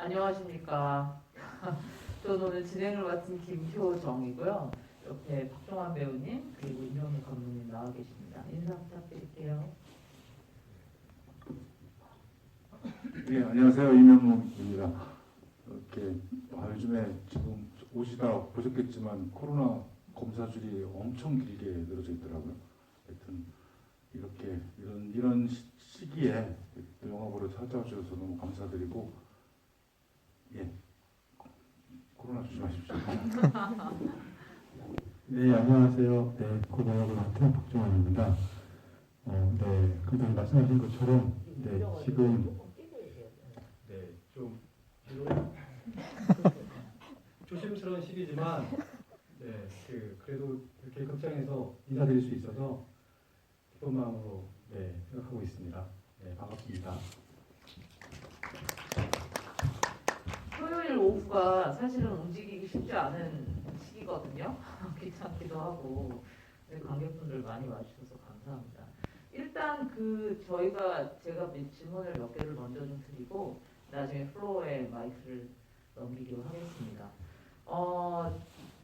안녕하십니까. 저는 오늘 진행을 맡은 김효정이고요. 옆에 박종환 배우님 그리고 임영희 감독님 나와 계십니다. 인사 부탁드릴게요. 네, 안녕하세요. 이명묵입니다. 이렇게 요즘에 지금 오시다 보셨겠지만 코로나 검사줄이 엄청 길게 늘어져 있더라고요. 하여튼 이렇게 이런 시기에 또 영화 보러 찾아와 주셔서 너무 감사드리고, 예, 코로나 조심하십시오. 네, 안녕하세요. 네, 고등학교 맡은 박종환입니다. 네, 그동안 말씀하신 것처럼, 네, 지금, 네, 좀 조심스러운 시기지만, 네, 그래도 이렇게 극장에서 인사드릴 수 있어서 기쁜 마음으로 네, 생각하고 있습니다. 네, 반갑습니다. 토요일 오후가 사실은 움직이기 쉽지 않은 시기거든요. 귀찮기도 하고 네, 관객분들 많이 와주셔서 감사합니다. 일단 제가 질문을 몇 개를 먼저 좀 드리고 나중에 플로어에 마이크를 넘기기로 하겠습니다.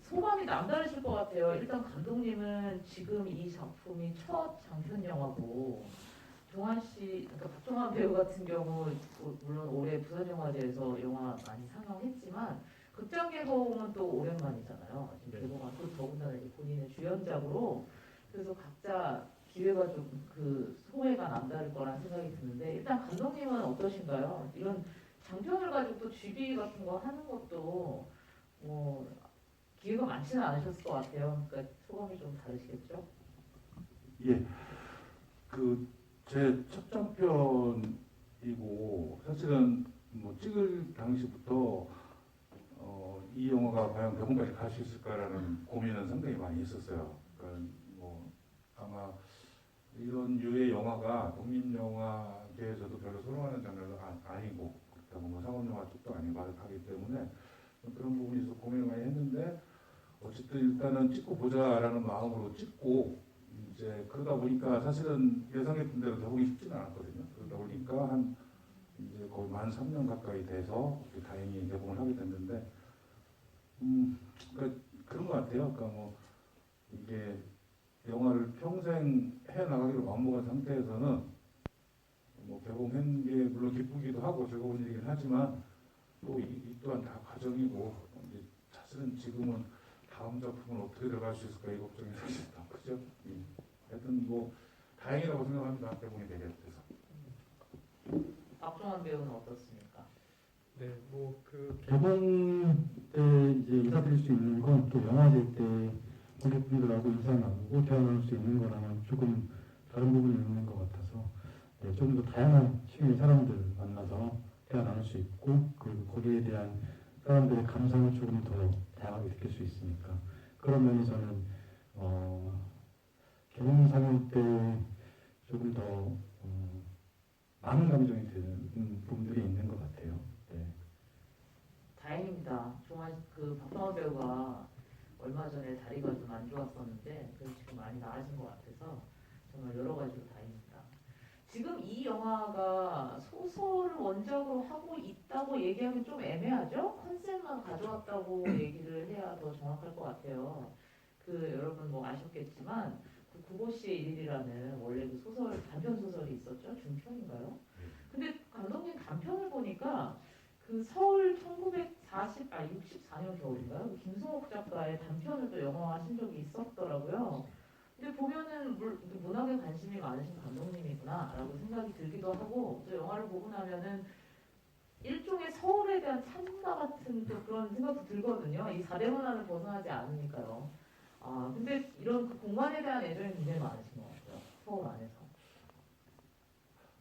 소감이 남다르실 것 같아요. 일단 감독님은 지금 이 작품이 첫 장편 영화고 종환 씨, 그러니까 박종환 배우 같은 경우 물론 올해 부산영화제에서 영화 많이 상영했지만 극장 개봉은 또 오랜만이잖아요. 지금 개봉한 또 더군다나 이제 본인의 주연작으로 그래서 각자 기회가 좀 그 소회가 남다를 거란 생각이 드는데 일단 감독님은 어떠신가요? 이런 장편을 가지고 또 GV 같은 거 하는 것도 뭐 기회가 많지는 않으셨을 것 같아요. 그러니까 소감이 좀 다르시겠죠? 예, 제 첫 장편이고 사실은 뭐 찍을 당시부터 이 영화가 과연 개봉까지 갈 수 있을까라는 고민은 상당히 많이 했었어요. 그러니까 뭐 아마 이런 류의 영화가 독립영화계에서도 별로 선호하는 장르는 아니고 그렇다고 뭐 상업영화 쪽도 아니고 하기 때문에 그런 부분이 있어서 고민을 많이 했는데 어쨌든 일단은 찍고 보자라는 마음으로 찍고 이제 그러다 보니까 사실은 예상했던 대로 개봉이 쉽지는 않았거든요. 그러다 보니까 한 이제 거의 만 3년 가까이 돼서 다행히 개봉을 하게 됐는데 그러니까 그런 것 같아요. 그러니까 뭐 이게 영화를 평생 해 나가기로 마음먹은 상태에서는 뭐 개봉한 게 물론 기쁘기도 하고 즐거운 일이긴 하지만 또 이 또한 다 과정이고 이제 사실은 지금은 다음 작품은 어떻게 들어갈 수 있을까 이 걱정이 사실 더 크죠. 하여튼 뭐 다행이라고 생각합니다. 개봉이 되게 돼서. 박종환 배우는 어떻습니까? 네, 개봉 때 이제 인사드릴 수 있는 건 또 영화제 때 관객분들하고 인사 나누고 대화 나눌 수 있는 거랑은 조금 다른 부분이 있는 것 같아서 네, 좀 더 다양한 취미의 사람들 만나서 대화 나눌 수 있고 그리고 거기에 대한 사람들의 감상을 조금 더 다양하게 느낄 수 있으니까 그런 면에서는 개봉 상영 때 조금 더 많은 감정이 드는 부분들이 있는 것 같아요. 네. 다행입니다. 박종환 배우가 얼마 전에 다리가 좀 안 좋았었는데 그래서 지금 많이 나아진 것 같아서 정말 여러 가지로 다행입니다. 지금 이 영화가 소설을 원작으로 하고 있다고 얘기하기 좀 애매하죠? 컨셉만 가져왔다고 얘기를 해야 더 정확할 것 같아요. 여러분 뭐 아셨겠지만 구보씨의 일일이라는 원래 그 단편 소설이 있었죠? 중편인가요? 근데 감독님 단편을 보니까 서울 64년 겨울인가요? 김성옥 작가의 단편을 또 영화화하신 적이 있었더라고요. 근데 보면은 문학에 관심이 많으신 감독님이구나라고 생각이 들기도 하고 또 영화를 보고 나면은 일종의 서울에 대한 찬가 같은 또 그런 생각도 들거든요. 이 사대문화를 벗어나지 않으니까요. 근데 이런 공간에 대한 애정이 굉장히 많으신 것 같아요. 서울 안에서.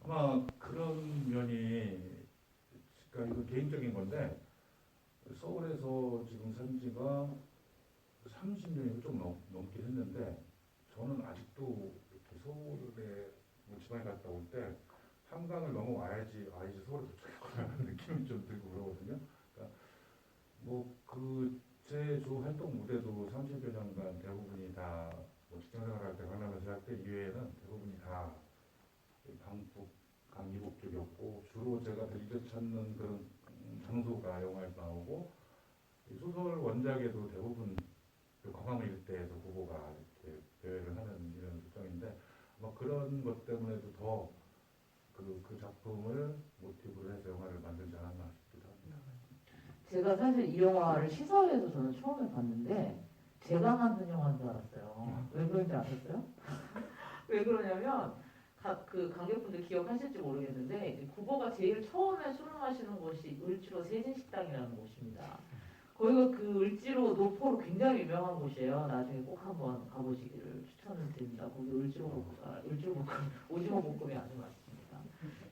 아마 그런 면이 그러니까 이거 개인적인 건데 서울에서 지금 산 지가 30년이 좀 넘긴 했는데 저는 아직도 이렇게 서울에 뭐 지방에 갔다 올 때 한강을 넘어와야지 이제 서울에 도착했구나라는 느낌이 좀 들고 그러거든요. 그러니까 뭐 제 주 활동 무대도 30여 년간 대부분이 다뭐 직장생활할 때 강남에서 할 때 이외에는 대부분이 다 강북, 강이북 쪽이었고 주로 제가 들려 찾는 그런 장소가 영화에 나오고 이 소설 원작에도 대부분 그 광화문 일대에서 후보가 이렇게 대회를 하는 이런 설정인데 아마 그런 것 때문에도 더 그 작품을 모티브로 해서 영화를 만들지 않았나 싶기도 합니다. 제가 사실 이 영화를 시사회에서 저는 처음에 봤는데 제가 만든 영화인 줄 알았어요. 왜 그런지 아셨어요? 왜 그러냐면 그 관객분들 기억하실지 모르겠는데 이제 구보가 제일 처음에 술을 마시는 곳이 을지로 세진식당이라는 곳입니다. 거기가 그 을지로 노포로 굉장히 유명한 곳이에요. 나중에 꼭 한번 가보시기를 추천을 드립니다. 거기 을지로 볶음, 오징어 볶음이 아주 맛있습니다.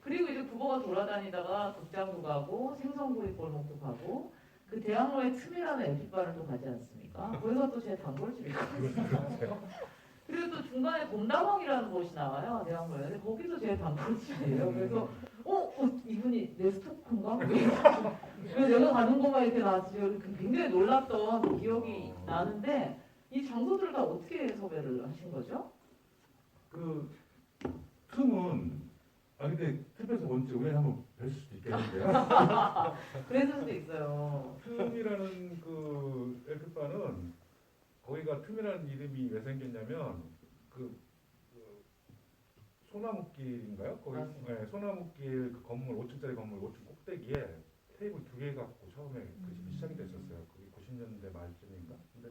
그리고 이제 구보가 돌아다니다가 극장도 가고 생선구이 골목도 가고 그 대학로의 틈이라는 에피바를 또 가지 않습니까? 거기가 또 제 단골집이거든요. 그리고 또 중간에 봄다방이라는 곳이 나와요. 대학로에. 근데 거기도 제 단골집이에요. 그래서 이분이 내 스토커인가? 왜 내가 가는 것만 이렇게 나왔지? 굉장히 놀랐던 기억이 나는데 이 장소들을 다 어떻게 섭외를 하신 거죠? 그 틈은 근데 틈에서 본지 우연히 한번 뵐 수도 있겠는데요. 그랬을 수도 있어요. 틈이라는 그 에피바는 거기가 틈이라는 이름이 왜 생겼냐면 그 소나무길인가요? 거기 맞습니다. 네, 소나무길 그 건물 5층짜리 건물 5층 꼭대기에 테이블 2개 갖고 처음에 그 집이 시작이 됐었어요. 그게 90년대 말쯤인가? 근데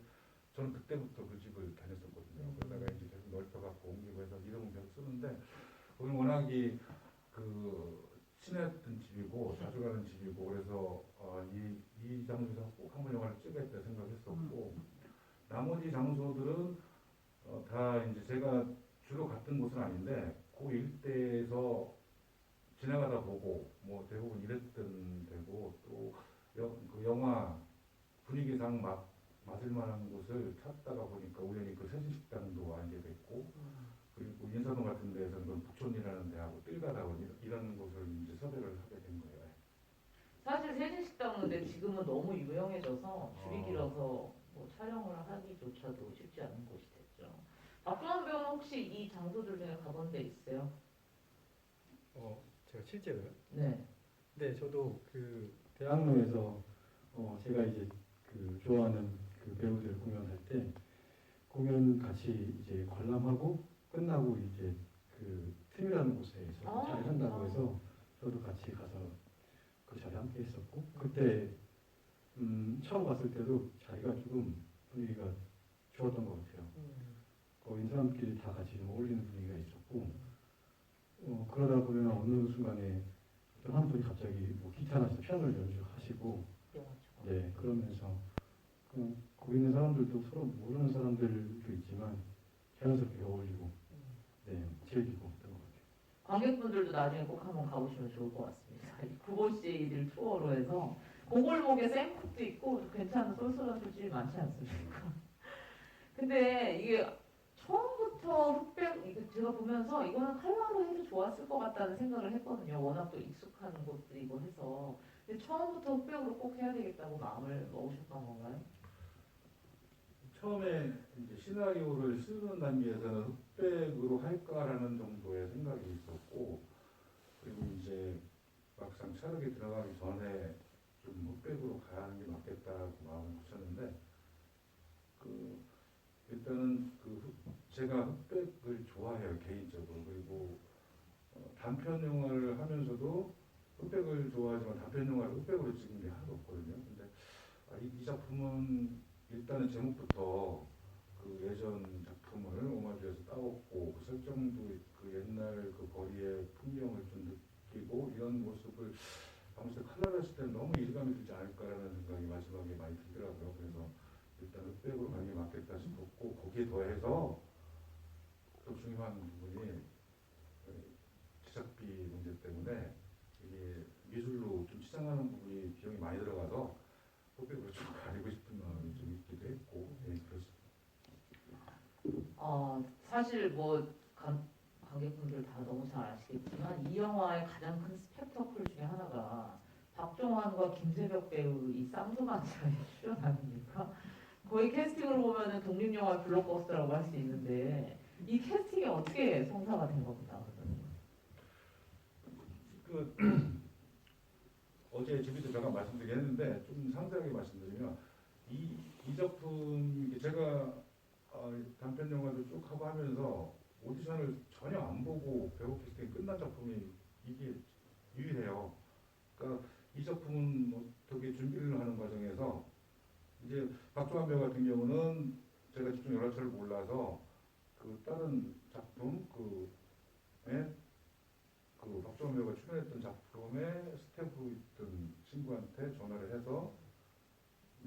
저는 그때부터 그 집을 다녔었거든요. 그러다가 이제 계속 넓혀갖고 옮기고 해서 이름은 계속 쓰는데 거기는 워낙이 그 친했던 집이고 자주 가는 집이고 그래서 이 장소에서 꼭 한번 영화를 찍어야겠다 생각했었고 나머지 장소들은 다 이제 제가 주로 갔던 곳은 아닌데 그 일대에서 지나가다 보고 뭐 대부분 이랬던 데고 또 그 영화 분위기상 맞을 만한 곳을 찾다가 보니까 우연히 그 세진식당도 알게 됐고 그리고 인사동 같은 데에서는 그 북촌이라는 데하고 뜰가다원 이런 곳을 이제 섭외를 하게 된 거예요. 사실 세진식당은 근데 지금은 너무 유명해져서 줄이 길어서 뭐 촬영을 하기조차도 쉽지 않은 곳이 됐죠. 박종원 배우는 혹시 이 장소들 중에 가본 데 있어요? 제가 실제로요? 네. 네, 저도 그 대학로에서 제가 이제 그 좋아하는 그 배우들 공연할 때 공연 같이 이제 관람하고 끝나고 이제 그 틈이라는 곳에서 자리 한다고 해서 저도 같이 가서 그 자리에 함께 했었고 그때 처음 갔을 때도 자리가 조금 분위기가 좋았던 것 같아요. 거기 있는 사람끼리 다 같이 좀 어울리는 분위기가 있었고 그러다 보면 어느 순간에 어떤 한 분이 갑자기 뭐 기타나 피아노를 연주하시고 네 그러면서 거기 있는 사람들도 서로 모르는 사람들도 있지만 자연스럽게 어울리고 네 즐기고 그런 것 같아요. 관객분들도 나중에 꼭 한번 가보시면 좋을 것 같습니다. 구보CJ를 투어로 해서 고골목에 샘국도 있고 괜찮은 쏠쏠한 술집이 많지 않습니까? 근데 이게 처음부터 흑백 이거 제가 보면서 이거는 칼라로 해도 좋았을 것 같다는 생각을 했거든요. 워낙 또 익숙한 곳들이고 해서. 근데 처음부터 흑백으로 꼭 해야 되겠다고 마음을 먹으셨던 건가요? 처음에 이제 시나리오를 쓰는 단계에서는 흑백으로 할까라는 정도의 생각이 있었고 그리고 이제 막상 촬영에 들어가기 전에 좀 흑백으로 가는 게 맞겠다고 마음을 붙였는데 일단은 제가 흑백을 좋아해요 개인적으로. 그리고 단편 영화를 하면서도 흑백을 좋아하지만 단편 영화를 흑백으로 찍은 게 하나도 없거든요. 근데 이 작품은 일단은 제목부터 그 예전 작품을 오마주해서 따왔고 그 설정도 그 옛날 그 거리의 풍경을 좀 느끼고 이런 모습을 아무튼 칼라를 했을 때는 너무 이질감이 들지 않을까라는 생각이 마지막에 많이 들더라고요. 그래서 일단 흑백으로 가는 게 맞겠다 싶었고 거기에 더해서 또 중요한 부분이 제작비 문제 때문에 이게 미술로 좀 치장하는 부분이 비용이 많이 들어가서 흑백으로 좀 가리고 싶은 마음이 좀 있기도 했고 그렇습니다. 사실 뭐 관객분들 다 너무 잘 아시겠지만 이 영화의 가장 큰 스펙터클 중에 하나가 박종환과 김세벽 배우 이 쌍두마차의 출연 아닙니까? 거의 캐스팅으로 보면은 독립영화 블록버스터라고 할 수 있는데 이 캐스팅이 어떻게 성사가 된 겁니다. 어제 집에서 잠깐 말씀드리긴 했는데 좀 상세하게 말씀드리면 이 작품 제가 단편 영화도 쭉 하고 하면서 오디션을 전혀 안 보고 배우 캐스팅이 끝난 작품이 이게 유일해요. 그러니까 이 작품은 어떻게 준비를 하는 과정에서 이제 박종환 배우 같은 경우는 제가 집중 연락처를 몰라서 그 다른 작품 그 박종환 배우가 출연했던 작품에 스태프로 있던 친구한테 전화를 해서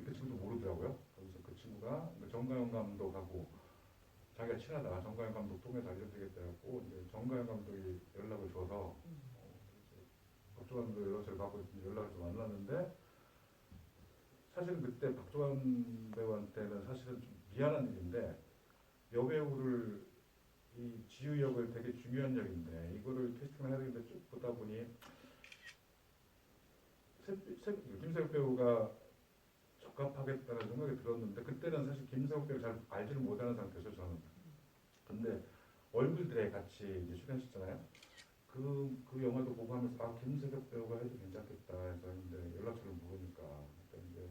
그 친구도 모르더라고요. 그래서 그 친구가 정가영 감독하고 자기가 친하다. 정가영 감독 통해서 알려드리겠다 해갖고 이제 정가영 감독이 연락을 줘서 박종환 배우 연락처를 받고 연락을 좀 만났는데 사실은 그때 박종환 배우한테는 사실은 좀 미안한 일인데 여배우를 이 지유 역을 되게 중요한 역인데 이거를 캐스팅을 해야 되는데 쭉 보다 보니 김세욱 배우가 적합하겠다는 생각이 들었는데 그때는 사실 김세욱 배우 잘 알지를 못하는 상태죠 저는. 근데 얼굴들에 같이 이제 출연했잖아요. 그 영화도 보고 하면서 김세욱 배우가 해도 괜찮겠다 해서 했는데 연락처를 모르니까 그때 이제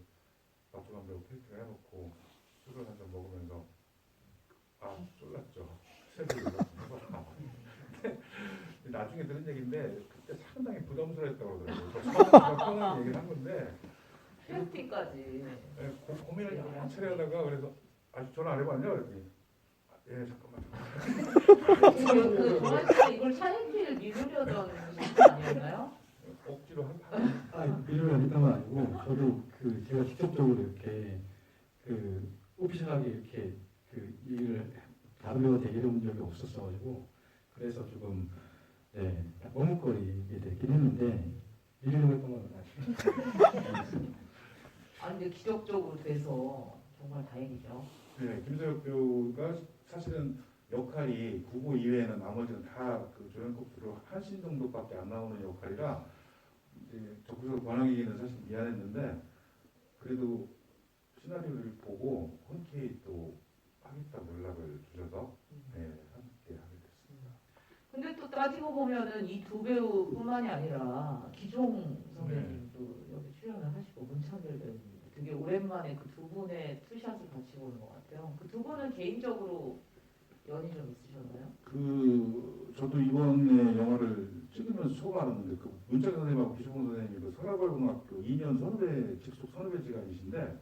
박종환 배우 캐스팅을 해놓고 술을 한 잔 먹으면서 쫄랐죠. 나중에 들은 얘기인데 그때 상당히 부담스러웠다고 그러더라고요. 처음 편하게 얘기를 한 건데 캐스팅까지. 고민을 한차례 하다가 그래서 아직 전화 안 해봤냐 그랬더니 예 잠깐만. 그 정한 씨는 이걸 차인필 미루려던 거 아니었나요? 억지로 한 비료를 했던 건 아니고 저도 제가 직접적으로 이렇게 오피셜하게 이렇게 일을 다른 배우가 대기해 본 적이 없었어가지고 그래서 조금 머뭇거리게 되긴 했는데 미루려고 했던 건 아니에요. 아니 근데 기적적으로 돼서 정말 다행이죠. 네, 김세혁 배우가 사실은 역할이 구보 이외에는 나머지는 다 그 조연급으로 한 씬 정도밖에 안 나오는 역할이라 이제 적극적으로 권하기는 사실 미안했는데 그래도 시나리오를 보고 흔쾌히 또 하겠다고 연락을 주셔서 함께 하게 됐습니다. 근데 또 따지고 보면은 이 두 배우뿐만이 아니라 기종 선배님도 여기 출연을 하시고 문창길 배우님 되게 오랜만에 그 두 분의 투샷을 같이 보는 것 같아요. 그 두 분은 개인적으로 연이 좀 있으셨나요? 저도 이번에 영화를 찍으면서 처음 알았는데 문창길 선생님하고 기종훈 선생님이 서라벌고등학교 2년 선후배 직속 선후배지간이신데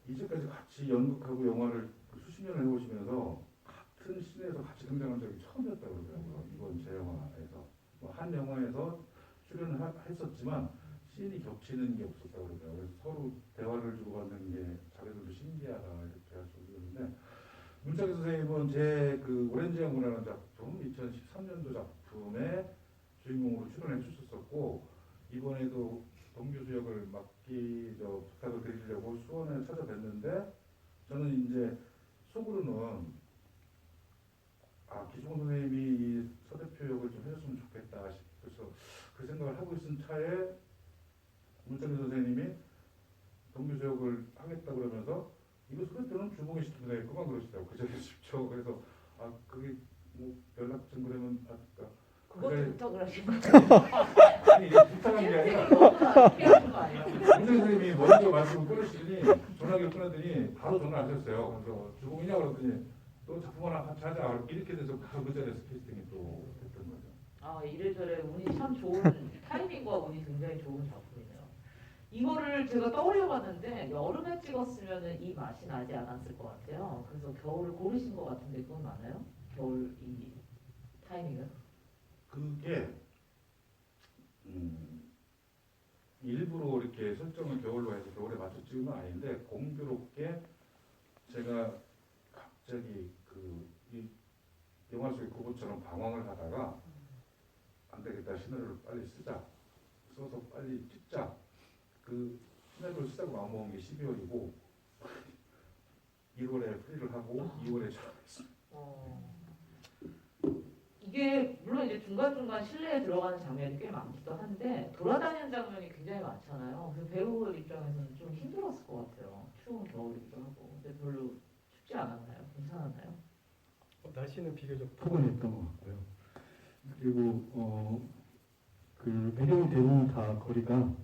이제까지 같이 연극하고 영화를 수십 년을 해오시면서 같은 씬에서 같이 등장한 적이 처음이었다고 그러더라고요. 이번 제 영화에서 한 영화에서 출연을 했었지만 씬이 겹치는 게 없었다고 그러더라고요. 그래서 서로 대화를 주고받는 게 자기들도 신기하다 이렇게 하셨는데 문창기 선생님은 제 오렌지 연구라는 작품 2013년도 작품에 주인공으로 출연해 주셨었고 이번에도 동교수 역을 부탁을 드리려고 수원에 찾아뵀는데 저는 이제 속으로는 기종훈 선생님이 이 서대표 역을 좀 해줬으면 좋겠다 싶어서 그 생각을 하고 있은 차에 문창기 선생님이 동교수 역을 하겠다고 그러면서 이거 서대표는 주봉에 시키면 되겠구만 그러시더라고요. 그 자리에 쉽죠. 그래서 그게 연락 좀 그러면 그것도 부탁을 하신 거예요? 아니 부탁한 게 아니라 문창기 선생님이 먼저 말씀을 끊으시더니 전화기를 끊었더니 바로 전화하셨어요. 그래서 주봉이냐 그랬더니 또 작품 하나 같이 하자 이렇게 돼서 바로 그 자리에서 캐스팅이 또 됐던 거죠. 이래저래 운이 참 좋은 타이밍과 운이 굉장히 좋은 작품이네요. 이거를 제가 떠올려봤는데 여름에 찍었으면 이 맛이 나지 않았을 것 같아요. 그래서 겨울을 고르신 것 같은데 그건 맞나요? 겨울 이 타이밍은? 그게 일부러 이렇게 설정을 겨울로 해서 겨울에 맞춰 찍은 건 아닌데 공교롭게 제가 갑자기 이 영화 속의 그것처럼 방황을 하다가 안 되겠다 시나리오를 빨리 써서 빨리 찍자 시나리오를 쓰자고 마음먹은 게 12월이고 1월에 프리를 하고 2월에 촬영했습니다. 이게 물론 이제 중간중간 실내에 들어가는 장면이 꽤 많기도 한데 돌아다니는 장면이 굉장히 많잖아요. 그래서 배우 입장에서는 좀 힘들었을 것 같아요. 추운 겨울이기도 하고. 근데 별로 춥지 않았나요? 괜찮았나요? 날씨는 비교적 포근했던 것 같고요. 그리고 배경이 대부분 다 거리가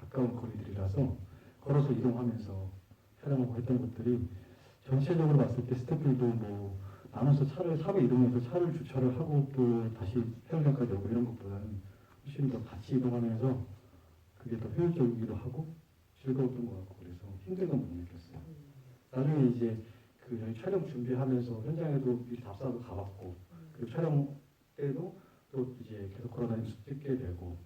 가까운 거리들이라서 걸어서 이동하면서 촬영하고 했던 것들이 전체적으로 봤을 때 스태프들도 뭐 나눠서 차를 사고 이동해서 차를 주차를 하고 또 다시 촬영장까지 오고 이런 것보다는 훨씬 더 같이 이동하면서 그게 더 효율적이기도 하고 즐거웠던 것 같고 그래서 힘든 건 못 느꼈어요. 나중에 이제 그 저희 촬영 준비하면서 현장에도 미리 답사도 가봤고 그리고 촬영 때도 또 이제 계속 걸어다니면서 찍게 되고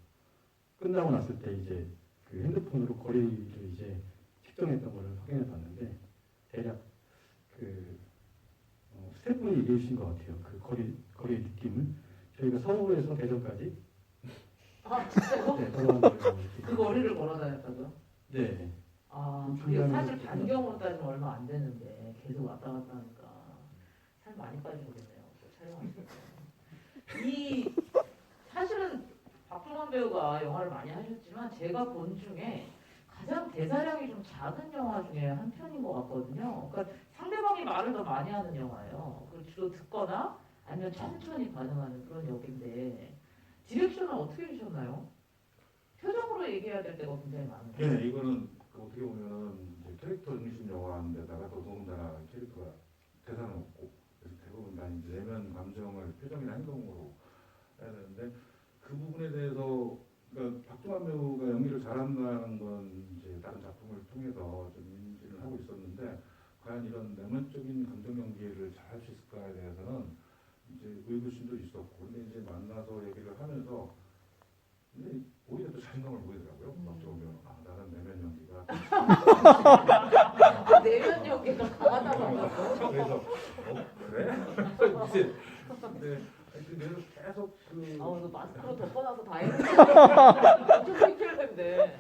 끝나고 났을 때 이제 그 핸드폰으로 거리를 이제 측정했던 거를 확인해 봤는데 대략 그 스태프분이 얘기해 주신 것 같아요. 그 거리의 느낌을 저희가 서울에서 대전까지 아 진짜요? 네, 걸어간 거예요. 그 거리를 걸어 다녔다고요? 네. 아 그게 사실 반경으로 따지면 얼마 안 되는데 계속 왔다 갔다 하니까 살 많이 빠지겠네요. 또 촬영하실 때. 이 사실은 박종원 배우가 영화를 많이 하셨지만 제가 본 중에 가장 대사량이 좀 작은 영화 중에 한 편인 것 같거든요. 그러니까 상대방이 말을 더 많이 하는 영화예요. 그리고 주로 듣거나 아니면 천천히 반응하는 그런 역인데 디렉션은 어떻게 해주셨나요? 표정으로 얘기해야 될 때가 굉장히 많은데. 네, 이거는 그 어떻게 보면은 이제 캐릭터 중심 영화인데다가 더더군다나 캐릭터가 대사는 없고 그래서 대부분 다 이제 내면 감정을 표정이나 행동으로 해야 되는데 그 부분에 대해서 그러니까 박종환 배우가 연기를 잘한다는 건 이제 다른 작품을 통해서 좀 인지를 하고 있었는데 과연 이런 내면적인 감정 연기를 잘 할 수 있을까에 대해서는 이제 의구심도 있었고 근데 이제 만나서 얘기를 하면서 근데 오히려 또 자신감을 보이더라고요. 박종환 배우는 나는 내면 연기가 내면 연기가 강하다고 하더라고요. 그래서 그래? 이제 근데 그래서 계속 그 너 마스크로 덮어놔서 다행이다. 좀 힘들던데.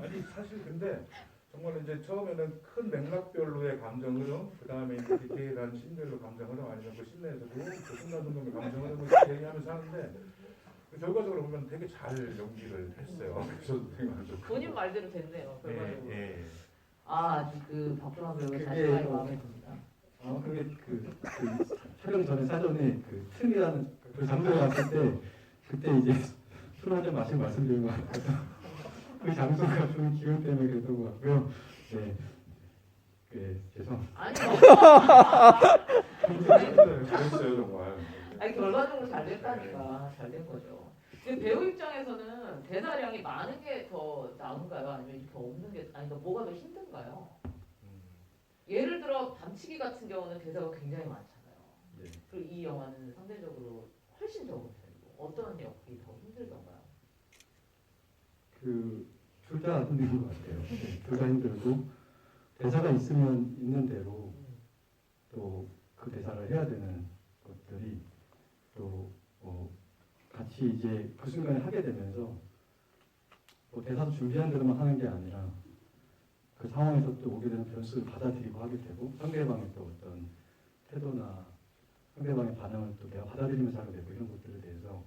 아니 사실 근데 정말 이제 처음에는 큰 맥락별로의 감정 흐름, 그 다음에 이제 디테일한 신별로 감정 흐름 아니면 그 신내에서도 그 순간순간의 감정 흐름을 얘기하면서 하는데 결과적으로 보면 되게 잘 연기를 했어요. 그래서 되게 만족하고. 본인 말대로 됐네요. 결과적으로. 예. 그 박종환 배우의 그게 자신감이 마음에 듭니다. 그게 그 촬영 전에 사전에 그 틈이라는 그 장소에 갔을 때 그때 이제 술 한잔 마시고 말씀드린 것 같아서 그 장소가 좀 기억 때문에 그랬던 것 같고요. 네. 죄송합니다. 아니, 잘했어요 정말. 결과적으로 잘 됐다니까 잘 된 거죠. 근데 배우 입장에서는 대사량이 많은 게 더 나은가요? 아니면 더 없는 게 아니 그러니까 뭐가 더 힘든가요? 예를 들어 밤치기 같은 경우는 대사가 굉장히 많잖아요. 네. 그리고 이 영화는 상대적으로 훨씬 적은 편이고 어떤 역이 더 힘들던가요? 둘 다 힘든 것 같아요. 둘 다 힘들고 대사가 있으면 있는 대로 또 그 대사를 해야 되는 것들이 또 같이 이제 그 순간에 하게 되면서 대사도 준비한 대로만 하는 게 아니라 그 상황에서 또 오게 되는 변수를 받아들이고 하게 되고 상대방의 또 어떤 태도나 상대방의 반응을 또 내가 받아들이면서 하게 되고 이런 것들에 대해서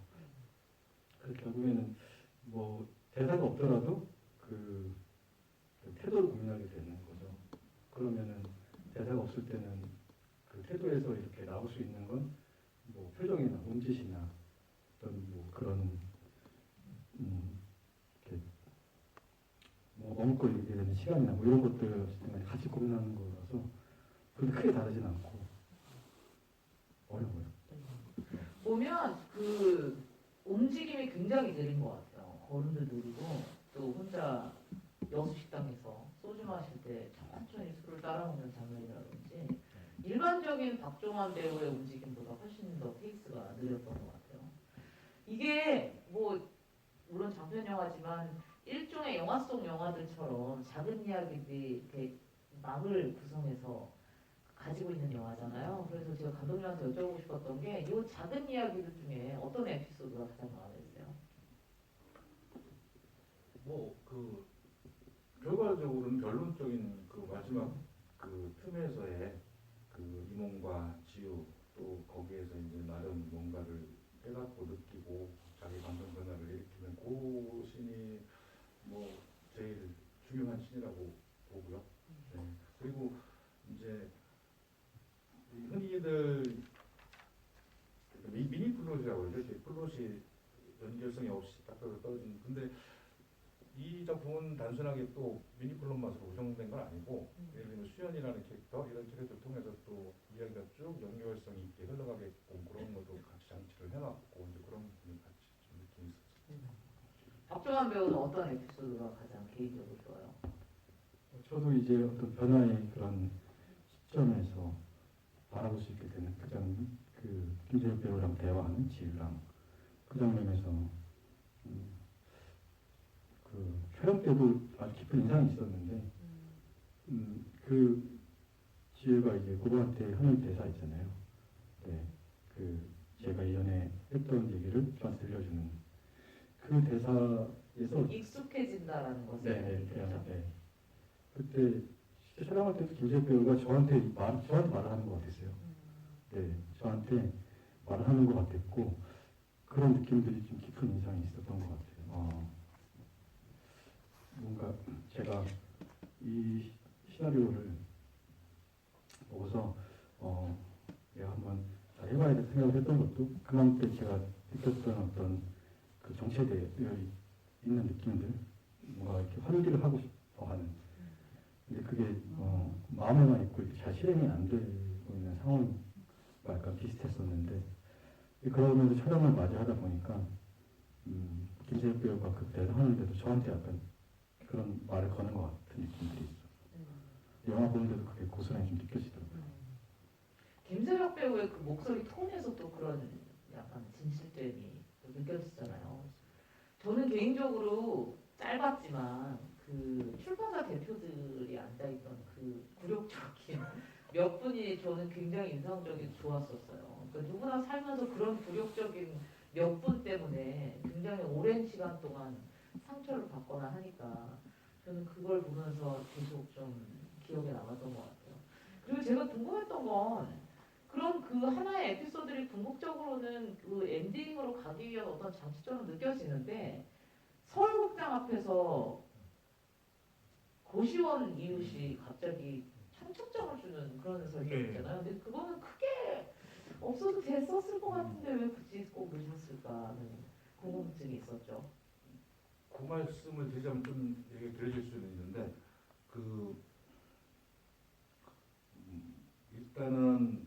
그래서 결국에는 대사가 없더라도 그 태도를 고민하게 되는 거죠. 그러면은 대사가 없을 때는 그 태도에서 이렇게 나올 수 있는 건 표정이나 몸짓이나 어떤 그런 이렇게 머뭇고 있게 되는 시간이나 이런 것들 때문에 같이 고민하는 거라서 그게 크게 다르진 않고 어려워요. 보면 그 움직임이 굉장히 느린 것 같아요. 걸음도 느리고 또 혼자 여수식당에서 소주 마실 때 천천히 술을 따라 먹는 장면이라든지 일반적인 박종환 배우의 움직임보다 훨씬 더 페이스가 느렸던 것 같아요. 이게 물론 장편 영화지만 일종의 영화 속 영화들처럼 작은 이야기들이 이렇게 막을 구성해서 가지고 있는 영화잖아요. 그래서 제가 감독님한테 여쭤보고 싶었던 게 이 작은 이야기들 중에 어떤 에피소드가 가장 마음에 드세요? 그 결과적으로는 결론적인 그 마지막 그 틈에서의 그 이몽과 지우 또 거기에서 이제 나름 뭔가를 깨닫고 느끼고 자기 감정 변화를 일으키는 그 신이 제일 중요한 신이라고 보고요. 네. 그리고 이제 흔히들 미니 플롯이라고 그러죠. 플롯이 연결성이 없이 딱 떨어지는. 근데 이 작품은 그것은 단순하게 또 미니플롯 맛으로 고정된 건 아니고 예를 들면 수연이라는 캐릭터 이런 캐릭터 통해서 또 이야기가 쭉 연결성 있게 흘러가게끔 그런 것도 같이 장치를 해놨고 이제 그런 부분이 같이 좀 느낌이 있었어요. 박종환 배우는 어떤 에피소드가 가장 개인적으로 좋아요? 저도 이제 어떤 변화의 그런 시점에서 바라볼 수 있게 되는 그 장면, 그 김재혁 배우랑 대화하는 지유랑 그 장면에서 그 촬영 때도 아주 깊은 인상이 있었는데 그 지혜가 이제 고모한테 하는 대사 있잖아요. 네, 그 제가 예전에 했던 얘기를 저한테 들려주는 그 대사에서 익숙해진다라는 것을 네, 얘기했죠. 네. 그때 실제 촬영할 때도 김재혁 배우가 저한테 말을 하는 것 같았어요. 네, 저한테 말을 하는 것 같았고 그런 느낌들이 좀 깊은 인상이 있었던 것 같아요. 뭔가 제가 이 시나리오를 보고서 내가 한번 잘 해봐야 될 생각을 했던 것도 그만큼 제가 느꼈던 어떤 그 정체되어 있는 느낌들, 뭔가 이렇게 환기를 하고 싶어하는. 근데 그게 마음에만 있고 이렇게 잘 실행이 안 되고 있는 상황과 약간 비슷했었는데 그러면서 촬영을 맞이하다 보니까 김재혁 배우가 그 대사하는데도 저한테 약간 그런 말을 거는 것 같은 느낌들이 있어. 영화 보는데도 그게 고스란히 좀 느껴지더라고요. 김세혁 배우의 그 목소리 톤에서 또 그런 약간 진실됨이 또 느껴지잖아요. 저는 개인적으로 짧았지만 그 출판사 대표들이 앉아있던 그 굴욕적인 몇 분이 저는 굉장히 인상적이 좋았었어요. 그러니까 누구나 살면서 그런 굴욕적인 몇 분 때문에 굉장히 오랜 시간 동안 상처를 받거나 하니까 저는 그걸 보면서 계속 좀 기억에 남았던 것 같아요. 그리고 제가 궁금했던 건 그런 그 하나의 에피소드들이 궁극적으로는 그 엔딩으로 가기 위한 어떤 장치처럼 느껴지는데 서울극장 앞에서 고시원 이웃이 갑자기 청첩장을 주는 그런 설정 있잖아요. 근데 그거는 크게 없어도 됐었을 것 같은데 왜 굳이 꼭 넣으셨을까 하는 궁금증이 있었죠. 그 말씀을 드리자면 좀 얘기 들려줄 수는 있는데 일단은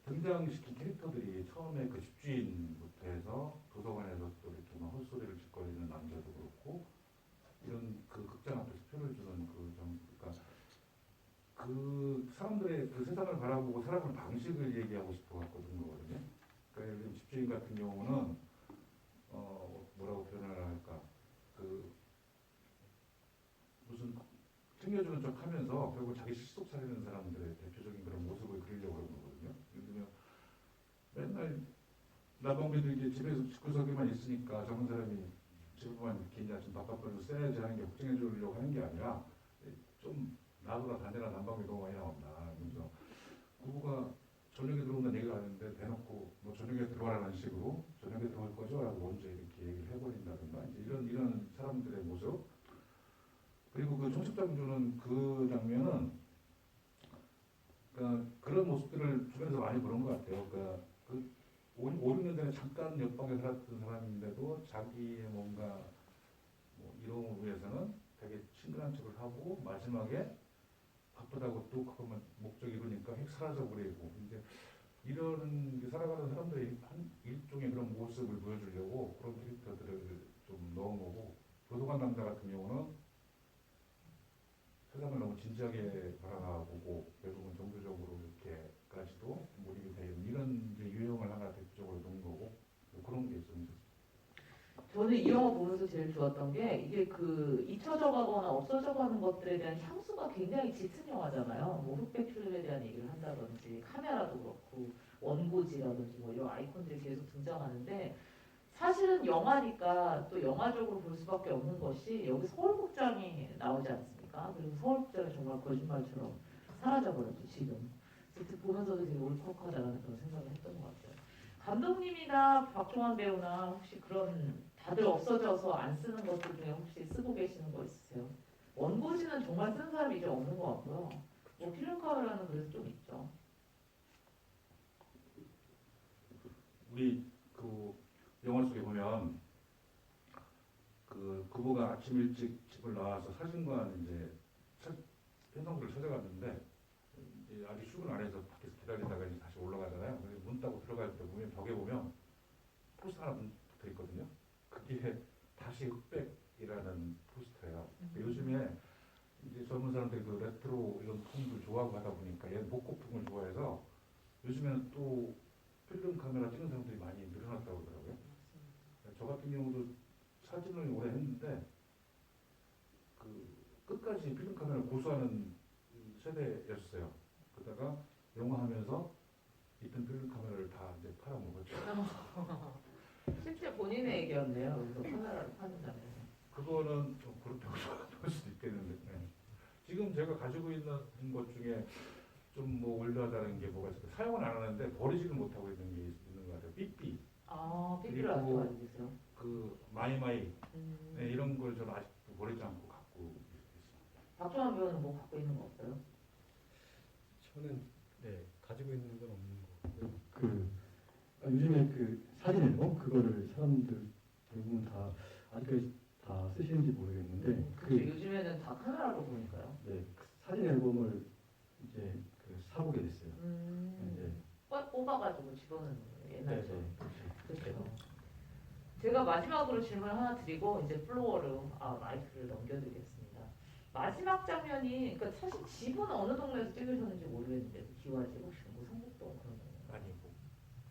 등장시킨 캐릭터들이 처음에 그 집주인부터 해서 도서관에서 또 이렇게 막 헛소리를 짓거리는 남자도 그렇고 이런 그 극장 앞에서 표를 주는 그러니까 그 사람들의 그 세상을 바라보고 살아가는 방식을 얘기하고 싶어 갖거든요. 그러니까 예를 들면 집주인 같은 경우는 뭐라고 표현을 할까 그 무슨 챙겨주는 척 하면서 결국 자기 실속 차리는 사람들의 대표적인 그런 모습을 그리려고 하는 거거든요. 예를 들면 맨날 나방비도 이제 집에서 집구석에만 있으니까 젊은 사람이 집에만 이렇게 이제 좀 바깥으로 쐬야지 하는 게 걱정해 주려고 하는 게 아니라 좀 나보다 반대나 난방비 너무 많이 나온다. 그래서 부부가 저녁에 들어온다는 얘기가 하는데 대놓고 뭐 저녁에 들어와라는 식으로 저녁에 들어올 거죠? 라고 먼저 이렇게 얘기를 해버린다든가 이제 이런 사람들의 모습. 그리고 그 청첩장 주는 그 장면은 그러니까 그런 모습들을 주변에서 많이 보는 것 같아요. 그러니까 그 5, 6년 전에 잠깐 옆방에 살았던 사람인데도 자기의 뭔가 뭐 이동을 위해서는 되게 친근한 척을 하고 마지막에 바쁘다고 또 그것만 목적 이루니까 핵 사라져 버리고 이제 이런 살아가는 사람들의 한 일종의 그런 모습을 보여주려고 그런 캐릭터들을 좀 넣은 거고 도서관 남자 같은 경우는 세상을 너무 진지하게 바라보고 결국은 종교적으로 이렇게까지도 몰입이 되는 이런 이제 유형을 하나 대표적으로 놓은 거고 그런 게 좀 있었어요. 저는 이 영화 보면서 제일 좋았던 게 이게 그 잊혀져 가거나 없어져 가는 것들에 대한 향수가 굉장히 짙은 영화잖아요. 뭐 흑백 필름에 대한 얘기를 한다든지 카메라도 그렇고 원고지라든지 뭐 이런 아이콘들이 계속 등장하는데 사실은 영화니까 또 영화적으로 볼 수밖에 없는 것이 여기 서울극장이 나오지 않습니까? 그리고 서울극장이 정말 거짓말처럼 사라져버렸죠 지금. 그래서 보면서도 되게 울컥하다라는 그런 생각을 했던 것 같아요. 감독님이나 박종환 배우나 혹시 그런 다들 없어져서 안 쓰는 것들 중에 혹시 쓰고 계시는 거 있으세요? 원고지는 정말 쓴 사람이 이제 없는 것 같고요. 뭐 필름 카메라는 그래서 좀 있죠. 우리 그 영화 속에 보면 그 그부가 아침 일찍 집을 나와서 사진관 이제 현상소를 찾아갔는데 이제 아직 출근 안 해서 밖에서 기다리다가 이제 다시 올라가잖아요. 그래서 문 따고 들어갈 때 보면 벽에 보면 포스터 하나 붙어 있거든요. 그게 다시 흑백이라는 포스터예요. 요즘에 이제 젊은 사람들이 그 레트로 이런 톤들 좋아하고 하다 보니까 얘 목고풍을 좋아해서 요즘에는 또 필름 카메라 찍는 사람들이 많이 늘어났다고 그러더라고요. 저 같은 경우도 사진을 오래 했는데 그 끝까지 필름 카메라를 고수하는 세대였어요. 그러다가 영화 하면서 있던 필름 카메라를 다 이제 팔아먹었죠. 실제 본인의 얘기였네요. 그래서 카메라를 파는다면. 그거는 좀 그렇다고 볼 수도 있겠는데. 네. 지금 제가 가지고 있는 것 중에 좀 뭐 올려다는 게 뭐가 있을까? 사용은 안 하는데 버리지를 못하고 있는 게 있는 것 같아요. 삐삐. 아, 삐삐를 아직도 그리고 가지고 있어요? 그 마이마이 네, 이런 걸 저는 아직도 버리지 않고 갖고 있습니다. 박종환 배우는 뭐 갖고 있는 거 없어요? 저는 네 가지고 있는 건 없는 거 같고요. 요즘에 그 사진 앨범 그거를 사람들 대부분 다 아직까지 다 쓰시는지 모르겠는데 그렇죠. 요즘에는 다 카메라로 보니까요. 그 사진 앨범을 이제 사보게 됐어요. 네. 뽑아가지고 집어넣는 거예요. 옛날처럼. 네. 그렇죠. 제가 마지막으로 질문 하나 드리고 이제 플로어로 마이크를 넘겨드리겠습니다. 마지막 장면이 그러니까 사실 집은 어느 동네에서 찍으셨는지 모르겠는데 그 기와집 혹시 뭐 성북동 그런 거 아니고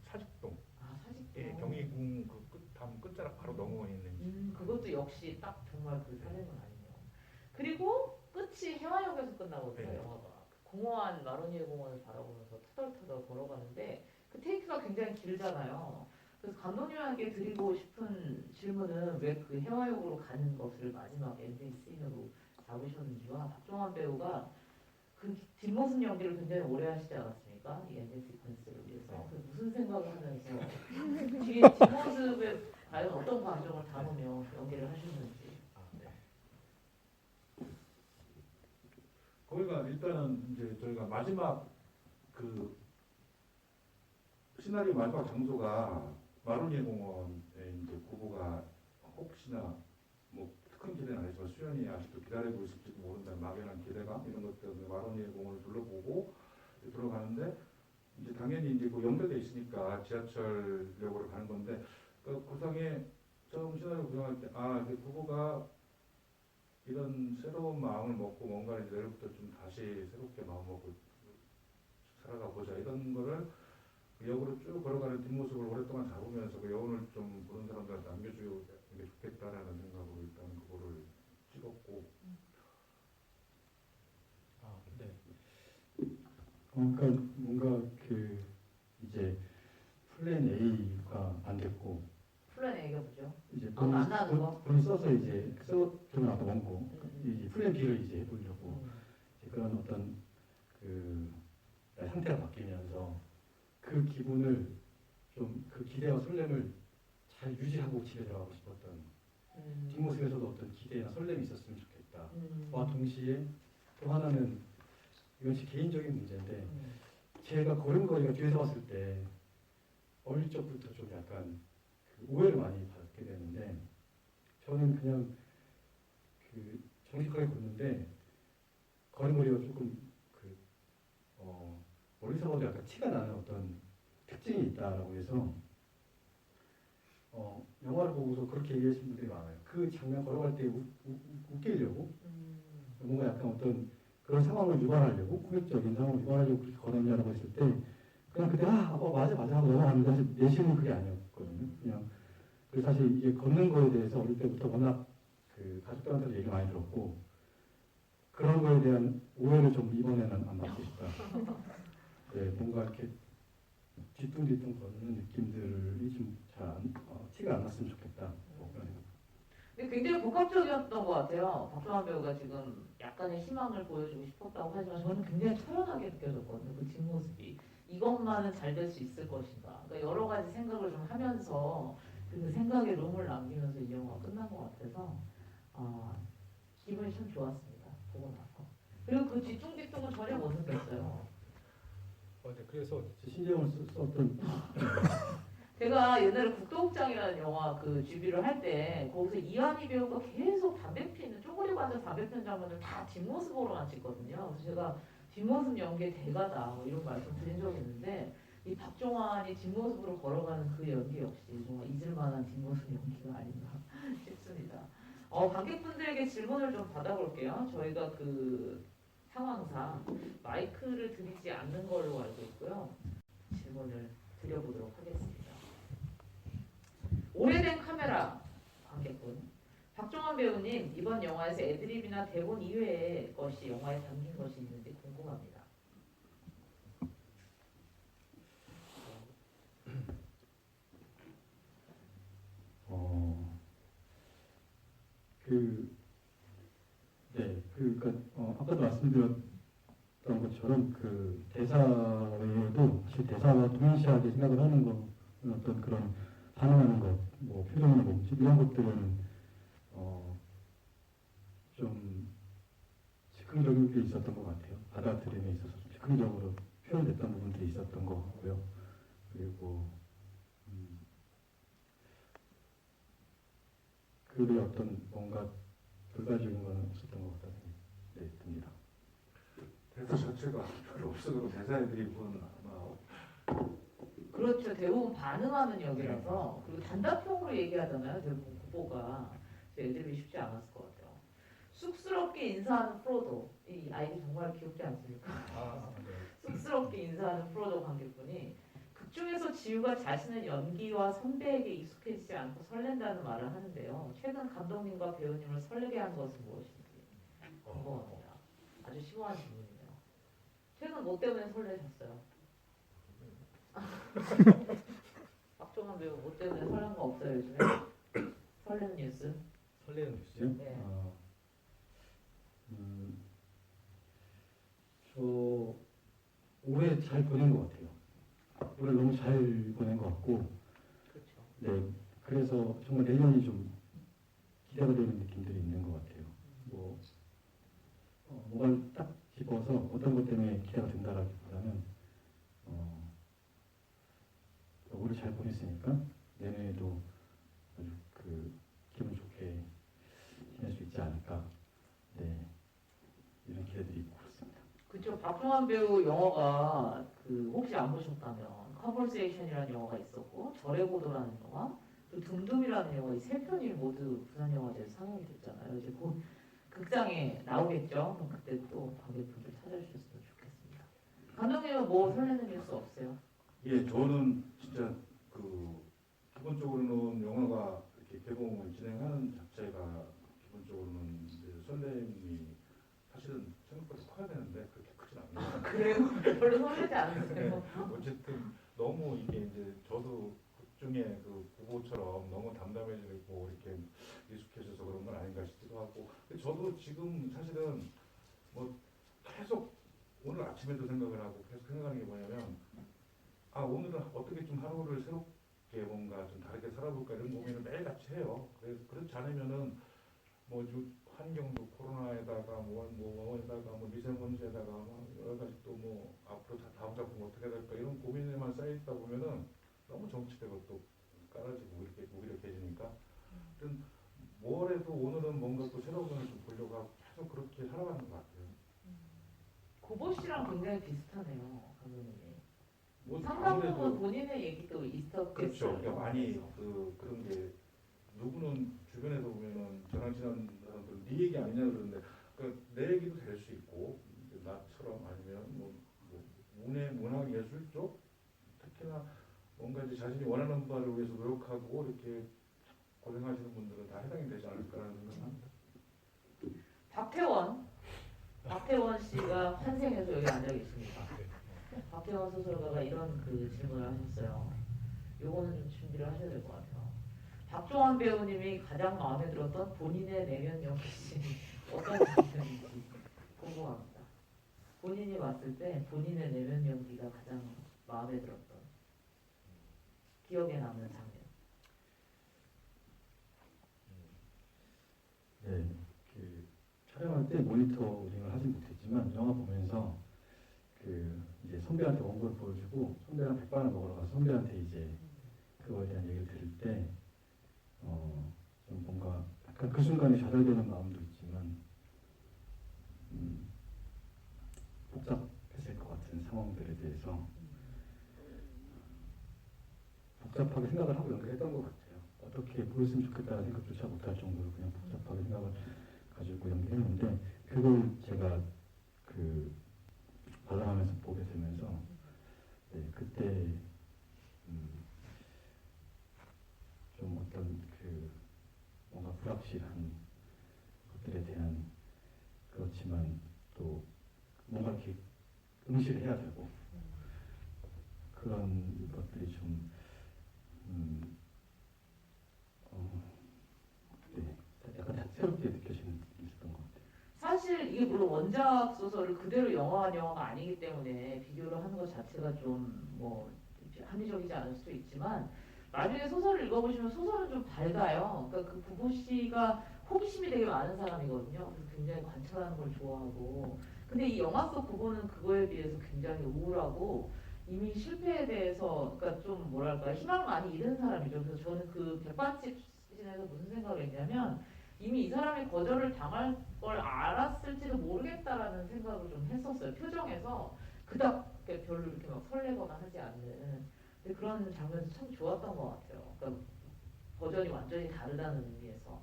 사직동. 사직동. 예, 경희궁 그 다음 끝자락 바로 넘어 있는. 그것도 역시 딱 정말 그 사례는 아니네요. 그리고 끝이 해화역에서 끝나거든요. 네. 영화가 공허한 마로니에 공원을 바라보면서 터덜터덜 걸어가는데 그 테이크가 굉장히 길잖아요. 그래서 감독님에게 드리고 싶은 질문은 왜 그 해화역으로 가는 것을 마지막 엔딩 씬으로 잡으셨는지와 박종환 배우가 그 뒷모습 연기를 굉장히 오래 하시지 않았습니까? 이 엔딩 시퀀스를 위해서. 그래서 무슨 생각을 하면서 뒤에 뒷모습에 과연 어떤 감정을 담으며 연기를 하셨는지. 거기가 일단은 이제 저희가 마지막 그 시나리오 마지막 장소가 마로니에 공원에 이제 부부가 혹시나 뭐 큰 기대는 아니지만 수연이 아직도 기다리고 있을지도 모른다는 막연한 기대감 이런 것 때문에 마로니에 공원을 둘러보고 들어가는데 이제 당연히 이제 그 연결돼 있으니까 지하철역으로 가는 건데 그 구상에 처음 시나리오 구상할 때 이제 부부가 이런 새로운 마음을 먹고 뭔가 이제 내일부터 좀 다시 새롭게 마음 먹고 살아가 보자 이런 거를 그 역으로 쭉 걸어가는 뒷모습을 오랫동안 잡으면서 그 여운을 좀 보는 사람들한테 남겨주는 게 좋겠다라는 생각으로 일단 그거를 찍었고. 네. 그러니까 뭔가 그 이제 플랜 A가 안 됐고 플랜 A가 뭐죠? 이제 만나는 거? 본인 써서 이제 써주면 아까 원고 이제 플랜 B를 이제 해보려고 이제 그런 어떤 그 상태가 바뀌면서 그 기분을 좀 그 기대와 설렘을 잘 유지하고 집에 들어가고 싶었던 뒷모습에서도 어떤 기대나 설렘이 있었으면 좋겠다. 와 동시에 또 하나는 이건 제 개인적인 문제인데 제가 걸음걸이가 뒤에서 봤을 때 어릴 적부터 좀 약간 그 오해를 많이 받게 되는데 저는 그냥 그 정직하게 걷는데 걸음걸이가 조금 멀리서 봐도 약간 티가 나는 어떤 특징이 있다라고 해서 영화를 보고서 그렇게 얘기하시는 분들이 많아요. 그 장면 걸어갈 때 웃기려고 뭔가 약간 어떤 그런 상황을 유발하려고 코믹적인 상황을 유발하려고 그렇게 걸었냐라고 했을 때 그냥 그때 맞아 하고 넘어갔는데 사실 내심은 그게 아니었거든요. 그냥 그래서 사실 이게 걷는 거에 대해서 어릴 때부터 워낙 그 가족들한테도 얘기 많이 들었고 그런 거에 대한 오해를 좀 이번에는 안 받고 싶다. 네, 뭔가 이렇게 뒤뚱뒤뚱 걷는 느낌들이 좀 잘 티가 안 났으면 좋겠다. 뭐 그런 생각. 근데 굉장히 복합적이었던 것 같아요. 박종환 배우가 지금 약간의 희망을 보여주고 싶었다고 하지만 저는 굉장히 초연하게 느껴졌거든요. 그 뒷모습이. 이것만은 잘 될 수 있을 것인가. 그러니까 여러 가지 생각을 좀 하면서 그 생각에 룸을 남기면서 이 영화가 끝난 것 같아서 기분이 참 좋았습니다. 보고 나서. 그리고 그 뒤뚱뒤뚱은 전혀 못 느꼈어요. 네, 그래서 신경을 썼던 제가 옛날에 국도국장이라는 영화 그 뮤비를 할 때 거기서 이한희 배우가 계속 담배 피는 쪼그리고 앉아 담배 피는 장면을 다 뒷모습으로만 찍거든요. 그래서 제가 뒷모습 연기의 대가다 뭐 이런 말씀 드린 적이 있는데 이 박종환이 뒷모습으로 걸어가는 그 연기 역시 정말 잊을만한 뒷모습 연기가 아닌가 싶습니다. 관객분들에게 질문을 좀 받아볼게요. 저희가 그 상황상 마이크를 드리지 않는 걸로 알고 있고요. 질문을 드려보도록 하겠습니다. 오래된 카메라 관객분. 박종환 배우님, 이번 영화에서 애드립이나 대본 이외의 것이 영화에 담긴 것이 있는지 궁금합니다. 아까도 말씀드렸던 것처럼 그 대사 외에도 사실 대사와 동일시하게 생각을 하는 거, 어떤 그런 반응하는 것, 뭐 표정이나 몸짓 이런 것들은 좀 즉흥적인 게 있었던 것 같아요. 받아들임에 있어서 좀 즉흥적으로 표현됐던 부분들이 있었던 것 같고요. 그리고 글의 어떤 뭔가 결과적인 건 없었던 것 같다는 생각이 듭니다. 대사 자체가 별로 없어서 대사 드립은 아마 그렇죠. 대부분 반응하는 역이라서 그리고 단답형으로 얘기하잖아요. 대부분 후보가 애드립이 쉽지 않았을 것 같아요. 쑥스럽게 인사하는 프로도 이 아이디 정말 귀엽지 않습니까? 쑥스럽게 인사하는 프로도 관객분이 극중에서 지우가 자신의 연기와 선배에게 익숙해지지 않고 설렌다는 말을 하는데요. 최근 감독님과 배우님을 설레게 한 것은 무엇인지 궁금합니다. 아주 심오한 질문이네요. 최근 뭐 때문에 설레셨어요? 박종환 배우 뭐 때문에 설렌 거 없어요 요즘에? 설레는 뉴스? 설레는 뉴스요? 네. 저 올해 잘 보낸 것 같아요. 올해 너무 잘 보낸 것 같고, 그렇죠. 네, 그래서 정말 내년이 좀 기대가 되는 느낌들이 있는 것 같아요. 뭐가 딱 짚어서 어떤 것 때문에 기대가 된다라기보다는 올해 잘 보냈으니까 내년에도 아주 기분 좋게 지낼 수 있지 않을까. 네, 이런 기대들이 있고 그렇습니다. 그쵸. 박종환 배우 영화가 혹시 안 보셨다면 컨버세이션이라는 영화가 있었고 절의 고도라는 영화 또 둠둠이라는 영화 이 세 편이 모두 부산영화제에서 상영이 됐잖아요. 이제 곧 극장에 나오겠죠. 그럼 그때 또 관객분들 찾아주셨으면 좋겠습니다. 감독님은 뭐 설레는 뉴스 없어요? 예, 저는 진짜 기본적으로는 영화가 이렇게 개봉을 진행하는 자체가 기본적으로는 이제 설렘이 사실은 생각보다 커야 되는데 그렇게 크진 않아요. 그래요? 별로 설레지 않으세요? 어쨌든 너무 이게 이제 저도 극중에 그 부부처럼 너무 담담해지고 이렇게 익숙해져서 그런 건 아닌가 싶기도 하고. 근데 저도 지금 사실은 뭐 계속 오늘 아침에도 생각을 하고 계속 생각하는 게 뭐냐면 오늘은 어떻게 좀 하루를 새롭게 뭔가 좀 다르게 살아볼까 이런 고민을 매일같이 해요. 그렇지 않으면은 뭐 환경도 코로나에다가 뭐에다가 미세먼지에다가 여러 가지 또 뭐 앞으로 다음 작품 어떻게 될까 이런 고민에만 쌓여 있다 보면은 너무 정치되고 또 깔아지고 이렇게 무기력해지니까 뭐래도 오늘은 뭔가 또 새로운 걸 좀 보려고 하고 계속 그렇게 살아가는 것 같아요. 고보 씨랑 굉장히 비슷하네요, 감독님이. 뭐 상당 부분 아무래도 본인의 얘기도 있었겠어요. 그렇죠. 그러니까 많이 그런 게 누구는 주변에서 보면은 저랑 친한 사람들 네 얘기 아니냐 그러는데 내 얘기도 될 수 있고 나처럼 아니면 뭐 문학 예술 쪽 특히나 뭔가 이제 자신이 원하는 바를 위해서 노력하고 이렇게 고생하시는 분들은 다 해당이 되지 않을까라는 생각합니다. 박태원 씨가 환생해서 여기 앉아 계십니다. 박태원 소설가가 이런 질문을 하셨어요. 요거는 좀 준비를 하셔야 될 것 같아요. 박종환 배우님이 가장 마음에 들었던 본인의 내면 연기씬 어떤 장면인지 궁금합니다. 본인이 봤을 때 본인의 내면 연기가 가장 마음에 들었던 기억에 남는 장면. 네, 촬영할 때 모니터링을 하진 못했지만 영화 보면서 이제 선배한테 원고를 보여주고 선배랑 백반을 먹으러 가서 선배한테 이제 그거에 대한 얘기를 들을 때 좀 뭔가 약간 그 순간에 좌절되는 마음도 있지만 복잡했을 것 같은 상황들에 대해서 복잡하게 생각을 하고 연기했던 것 같아요. 어떻게 보였으면 좋겠다는 생각조차 못할 정도로 그냥 복잡하게 생각을 가지고 연기했는데 그걸 제가 그 관람하면서 보게 되면서 그때 좀 어떤 그 뭔가 불확실한 것들에 대한 그렇지만 또 뭔가 이렇게 응시를 해야 되고 그런 것들이 좀 약간 새롭게 느껴지는 느낌이 있었던 것 같아요. 사실 이게 물론 원작 소설을 그대로 영화한 영화가 아니기 때문에 비교를 하는 것 자체가 좀 뭐 합리적이지 않을 수도 있지만 나중에 소설을 읽어보시면 소설은 좀 밝아요. 그러니까 그 부보 씨가 호기심이 되게 많은 사람이거든요. 그래서 굉장히 관찰하는 걸 좋아하고. 근데 이 영화 속 부보는 그거에 비해서 굉장히 우울하고 이미 실패에 대해서 그러니까 좀 뭐랄까 희망을 많이 잃은 사람이죠. 그래서 저는 그 백반집 씬에서 무슨 생각을 했냐면 이미 이 사람이 거절을 당할 걸 알았을지도 모르겠다라는 생각을 좀 했었어요. 표정에서 그닥 별로 이렇게 막 설레거나 하지 않는. 근데 그런 장면이 참 좋았던 것 같아요. 그러니까 버전이 완전히 다르다는 의미에서.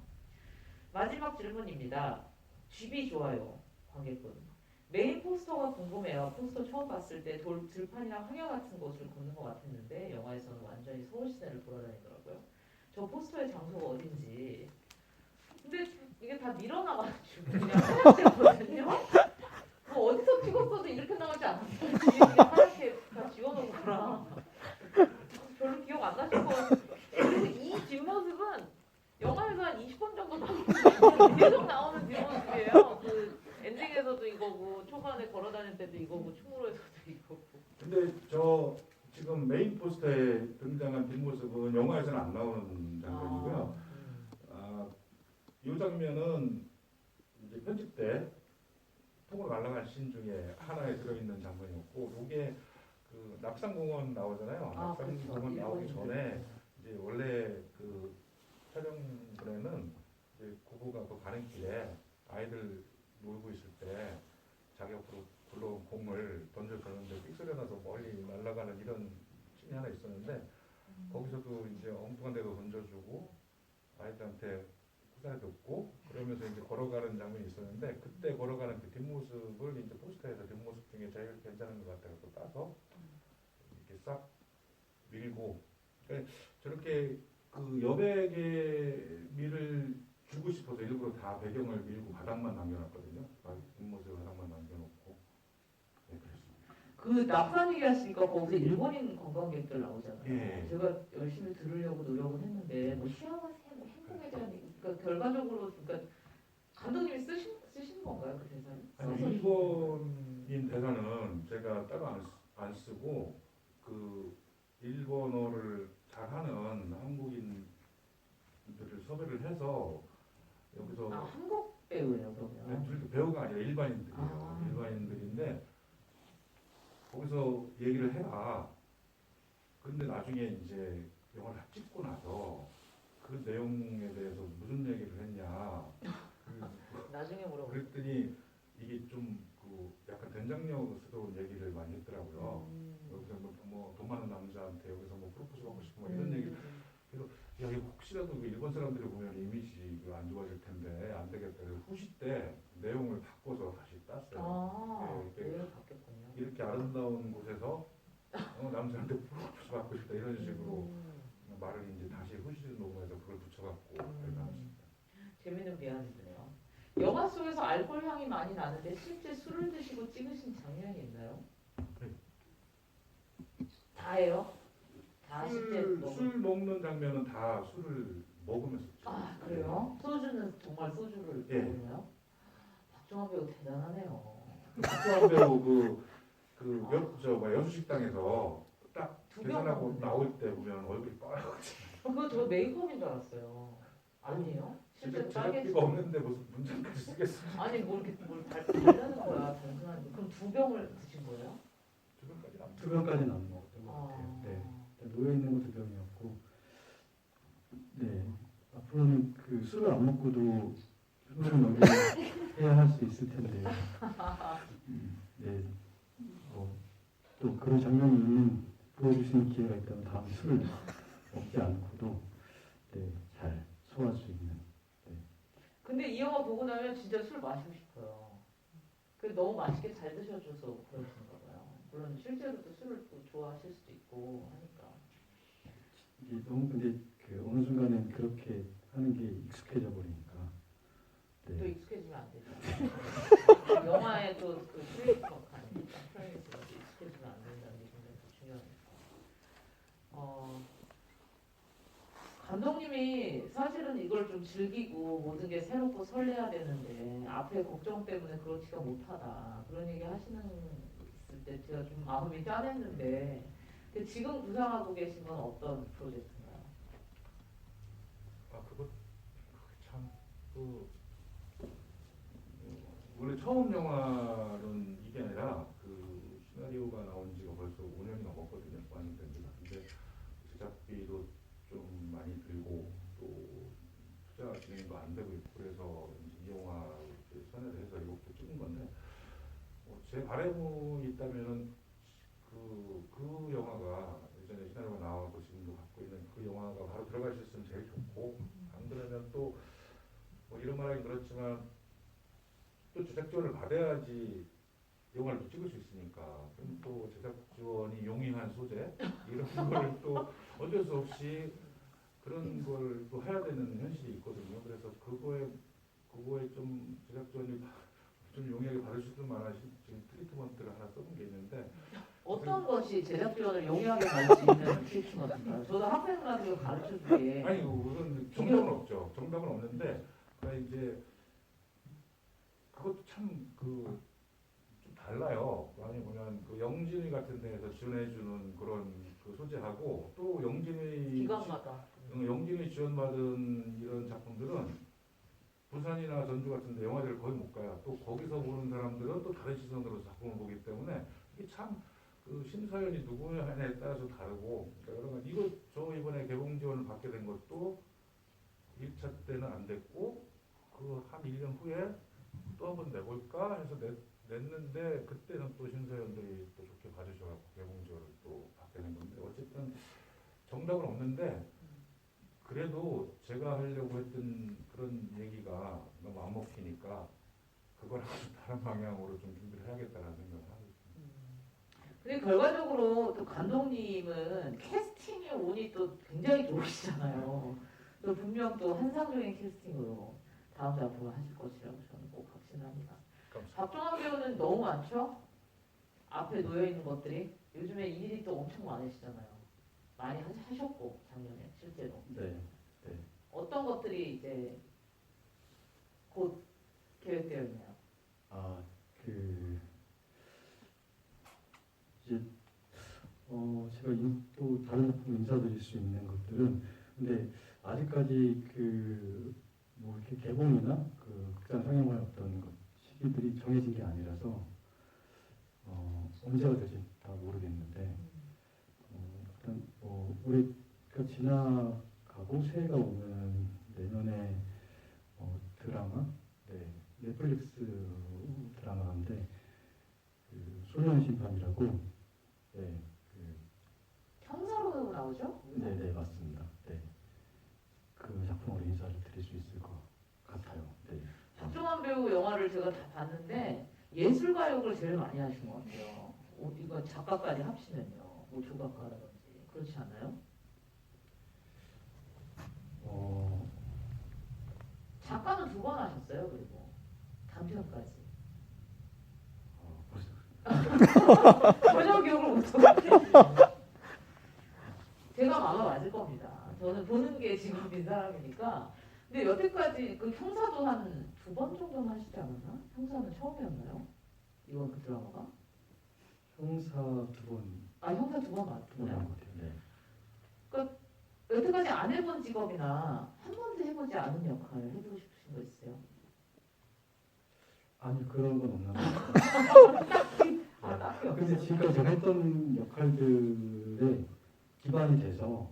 마지막 질문입니다. 쥐비 좋아요, 관객분. 메인 포스터가 궁금해요. 포스터 처음 봤을 때 들판이랑 황야 같은 곳을 걷는 것 같았는데 영화에서는 완전히 서울 시내를 돌아다니더라고요. 저 포스터의 장소가 어딘지. 근데 이게 다 밀어나가지고 그냥 하얗거든요. 뭐 어디서 찍었어도 이렇게 나오지 않았어요. 뒤에 이게 하얗게 다 지워놓구나. 별로 기억 안 나실 것 같아요. 그리고 이 뒷모습은 영화에서 한 20번 정도 나오는 계속 나오는 뒷모습이에요. 그 엔딩에서도 이거고 초반에 걸어다닐 때도 이거고 충무로에서도 이거고. 근데 저 지금 메인 포스터에 등장한 뒷모습은 영화에서는 안 나오는 장면이고요. 이 장면은 이제 편집 때 통으로 날아간 씬 중에 하나에 들어있는 장면이었고, 이게 그 낙산공원 나오잖아요. 낙산공원 나오기 전에 이제 원래 그 촬영분에는 이제 구부가 그 가는 길에 아이들 놀고 있을 때 자기 옆으로 굴러온 공을 던져주는데 삑소리 나서 멀리 날아가는 이런 씬이 하나 있었는데, 거기서도 이제 엉뚱한 데도 던져주고 아이들한테 후사를 듣고 그러면서 이제 걸어가는 장면이 있었는데, 그때 걸어가는 그 뒷모습을 이제 포스터에서 뒷모습 중에 제일 괜찮은 것 같아서 따서 이렇게 싹 밀고, 그러니까 저렇게 그 여백의 미를 주고 싶어서 일부러 다 배경을 밀고 바닥만 남겨놨거든요. 뒷모습 바닥만 남겨놓고. 네, 그렇습니다. 그 낙산 얘기하시니까 거기서 일본인 관광객들 나오잖아요. 예. 제가 열심히 들으려고 노력을 했는데 뭐 시아와세, 뭐 행복에 대한 얘기, 그러니까 결과적으로 그러니까 감독님이 쓰신 건가요 그 대사를? 아니, 일본인 대사는 제가 따로 안 쓰고 그 일본어를 잘하는 한국인들을 섭외를 해서 여기서 한국 배우예요 그러면? 둘 배우가 아니라 일반인들이에요. 일반인들인데 거기서 얘기를 해라. 근데 나중에 이제 영화를 다 찍고 나서 그 내용에 대해서 무슨 얘기를 했냐. 나중에 물어보세요. 그랬더니 이게 좀 그 약간 된장녀스러운 얘기를 많이 했더라고요. 여기서 뭐 돈 많은 남자한테 여기서 뭐 프로포즈 받고 싶고 뭐 이런 얘기. 그래서 야, 이거 혹시라도 그 일본 사람들이 보면 이미지가 안 좋아질 텐데 안 되겠다. 그래서 후시 때 내용을 바꿔서 다시 땄어요. 내용이 바뀌었군요. 이렇게 아름다운 곳에서 남자한테 프로포즈 받고 싶다 이런 식으로 말을 이제 다시 후시 녹음해서 그걸 붙여갖고 나왔습니다. 재밌는 비하인드네요. 영화 속에서 알코올 향이 많이 나는데 실제 술을 드시고 찍으신 장면이 있나요? 네. 다예요? 다 실제 술 먹는 장면은 다 술을 먹으면서 찍었어요. 아 그래요? 소주는 정말 소주를 예. 먹나요? 박정환 배우 대단하네요. 박정환 배우 그 여수식당에서 딱 두 계산하고 병 나올 때 보면 얼굴이 빨갛지. 그거 저 메이크업인 줄 알았어요. 아니에요? 실제로 제작비가 없는데 무슨 문장까지 쓰겠어요? 아니 뭐 이렇게 뭘 달라는 거야 단순한. 그럼 두 병을 드신 거예요? 두 병까지 안 두 병까지는 안 먹었던 것 같아요. 네. 놓여 있는 거 두 병이었고 네, 앞으로는 그 술을 안 먹고도 흥분 연기해야 할 수 있을 텐데, 네, 또 그런 장면이 있는 보여줄 수 있는 기회가 있다면 다음 술을 먹지 않고도 네, 잘 소화할 수 있는. 근데 이 영화 보고 나면 진짜 술 마시고 싶어요. 그 너무 맛있게 잘 드셔줘서 그러신가 봐요. 물론 실제로도 술을 또 좋아하실 수도 있고 하니까. 이게 너무 근데 그 어느 순간엔 그렇게 하는 게 익숙해져 버리니까. 또 네. 익숙해지면 안 되죠. 영화에 또그 프레임워크가 아니니까 프레임워크가 익숙해지면 안 된다는 게 굉장히 또 중요하니까. 감독님이 사실은 이걸 좀 즐기고 모든 게 새롭고 설레야 되는데 앞에 걱정 때문에 그렇지가 못하다 그런 얘기 하시는 있을 때 제가 좀 마음이 짠했는데 근데 지금 구상하고 계신 건 어떤 프로젝트인가요? 아 그거 참 그 원래 처음 영화는 이게 아니라 그 시나리오가 나온 지가 벌써 5년이 넘었거든요. 5년 됩니다. 근데 제작비도 좀 많이 들고 또 투자 진행도 안 되고 있고 그래서 이 영화 선회를 해서 이것도 찍은 건데 제 바람이 있다면은 그 영화가 예전에 시나리오가 나오고 지금도 갖고 있는 그 영화가 바로 들어갈 수 있으면 제일 좋고 안 그러면 또 뭐 이런 말하기 그렇지만 또 제작 지원을 받아야지 영화를 또 찍을 수 있으니까 그럼 또 제작 지원이 용이한 소재 이런 걸 또 어쩔 수 없이 그런 걸 또 해야 되는 현실이 있거든요. 그래서 그거에 좀 제작 지원이 좀 용이하게 받을 수도 많아 지금 트리트먼트를 하나 써본 게 있는데 어떤 것이 제작 지원을 용이하게 받을 수 있는 트리트먼트인가요? 저도 학생들한테 가르쳐 주게 아니 그건 정답은 없죠. 정답은 없는데 그러니까 이제 그것도 참 좀 달라요. 많이 보면 그 영진이 같은 데에서 지원해주는 그런 그 소재하고 또 기관마다 영진이 지원받은 이런 작품들은 부산이나 전주 같은 데 영화제를 거의 못 가요. 또 거기서 보는 사람들은 또 다른 시선으로 작품을 보기 때문에 이게 참 그 심사위원이 누구냐에 따라서 다르고 그러니까 여러 가지 이거 저 이번에 개봉 지원을 받게 된 것도 1차 때는 안 됐고 그 한 1년 후에 또 한번 내볼까 해서 냈는데 그때는 또 심사위원들이 또 좋게 봐주셔서 개봉 지원을 또 받게 된 건데 어쨌든 정답은 없는데 그래도 제가 하려고 했던 그런 얘기가 너무 안 먹히니까 그거랑 다른 방향으로 좀 준비를 해야겠다는 생각을 하고 있습니다. 근데 결과적으로 또 감독님은 캐스팅의 운이 또 굉장히 좋으시잖아요. 또 분명 또 환상적인 캐스팅으로 다음 작품을 하실 것이라고 저는 꼭 확신합니다. 박정환 배우는 너무 많죠? 앞에 놓여 있는 것들이 요즘에 일이 또 엄청 많으시잖아요. 많이 하셨고 작년에 실제로 네. 어떤 것들이 이제 곧 계획되어 있나요? 이제 제가 또 다른 작품 인사드릴 수 있는 것들은 근데 아직까지 뭐 이렇게 개봉이나 그 극장 상영할 어떤 시기들이 정해진 게 아니라서 언제가 될지 다 모르겠는데 일단 올해가 지나가고 새해가 오면 내년에 드라마 넷플릭스 드라마인데 소년 심판이라고 형사로 나오죠? 네 맞습니다. 그 작품으로 인사를 드릴 수 있을 것 같아요. 박정환 배우 영화를 제가 다 봤는데 예술가 역을 제일 많이 하신 것 같아요. 이거 작가까지 합치면요. 뭐 조각가라든지 그렇지 않아요? 작가는 2번 하셨어요. 그리고 단편까지. 전혀 기억을 못하고 제가 아마 맞을 겁니다. 저는 보는 게 직업인 사람이니까. 근데 여태까지 그 형사도 한 2번 정도는 하시지 않았나? 형사는 처음이었나요? 이번 그 드라마가? 형사 2번. 형사 2번 한 맞나요? 것 같아요. 네. 그러니까 여태까지 안 해본 직업이나 한 번도 해보지 않은 역할 해보고 싶으신 거 있어요? 아니 그런 건 없는 것 같아요. 딱히 근데 없어요. 지금까지 제가 했던 역할들에 기반이 돼서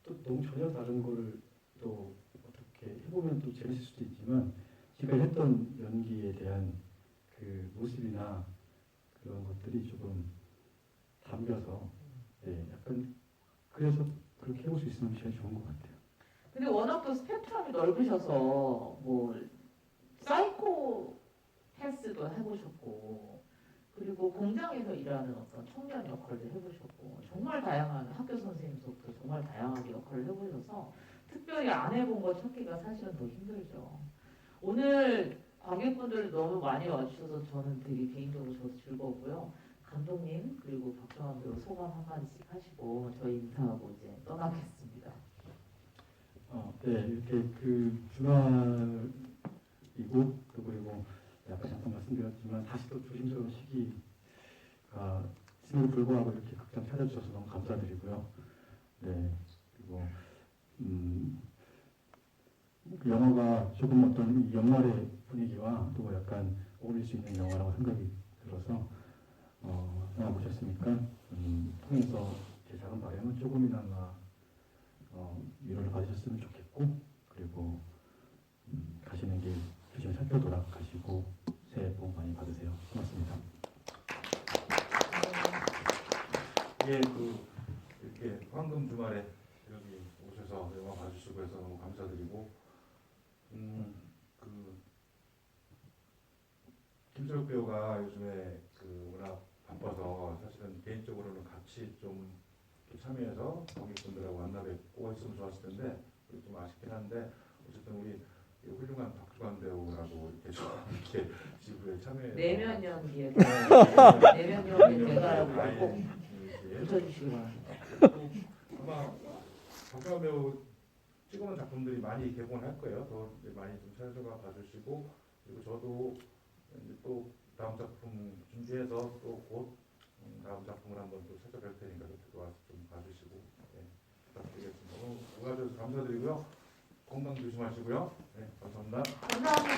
또 너무 전혀 다른 거를 또 어떻게 해보면 또 재밌을 수도 있지만 제가 했던 연기에 대한 그 모습이나 그런 것들이 조금 담겨서 약간 그래서 그렇게 해볼 수 있으면 제일 좋은 것 같아요. 근데 워낙 또 스펙트럼이 넓으셔서 뭐 사이코 패스도 해보셨고 그리고 공장에서 일하는 어떤 청년 역할도 해보셨고 정말 다양한 학교 선생님부터 정말 다양하게 역할을 해보셔서 특별히 안 해본 거 찾기가 사실은 더 힘들죠. 오늘 관객분들 너무 많이 와주셔서 저는 되게 개인적으로 저도 즐거웠고요. 감독님 그리고 박정환 배우 소감 한마디씩 하시고 저희 인사하고 이제 떠나겠습니다. 네, 이렇게 그 주말이고 또 그리고 아까 잠깐 말씀드렸지만 다시 또 조심스러운 시기가 있음에도 불구하고 이렇게 극장 찾아주셔서 너무 감사드리고요. 네, 그리고 그 영화가 조금 어떤 이 연말의 분위기와 또 약간 어울릴 수 있는 영화라고 생각이 들어서 영화 보셨으니까 통해서 제 작은 바람은 조금이나마 위로를 받으셨으면 좋겠고 그리고 가시는 길 조심히 살펴 돌아가시고 새해 복 많이 받으세요. 고맙습니다. 예, 이렇게 황금 주말에 여기 오셔서 영화 봐주시고 해서 너무 감사드리고 김철욱 배우가 요즘에 워낙 바빠서 사실은 개인적으로는 같이 좀 참여해서 관객분들하고 만나 뵙고 했으면 좋았을 텐데 좀 아쉽긴 한데 어쨌든 우리 훌륭한 박주관 배우라고 이렇게 지부에 참여해서 내면 연기에 내면 연기에 대가라고 꼭 붙여주시기 바랍니다. 아마 박주관 배우 찍어놓은 작품들이 많이 개봉할 거예요. 더 이제 많이 좀 찾아가 봐주시고 그리고 저도 이제 또 다음 작품 준비해서 또 곧 다음 작품을 한번 또 찾아뵐 테니까 그때 와서 좀 봐주시고 부탁드리겠습니다. 오늘 와주셔서 감사드리고요. 건강 조심하시고요. 네, 감사합니다. 감사합니다.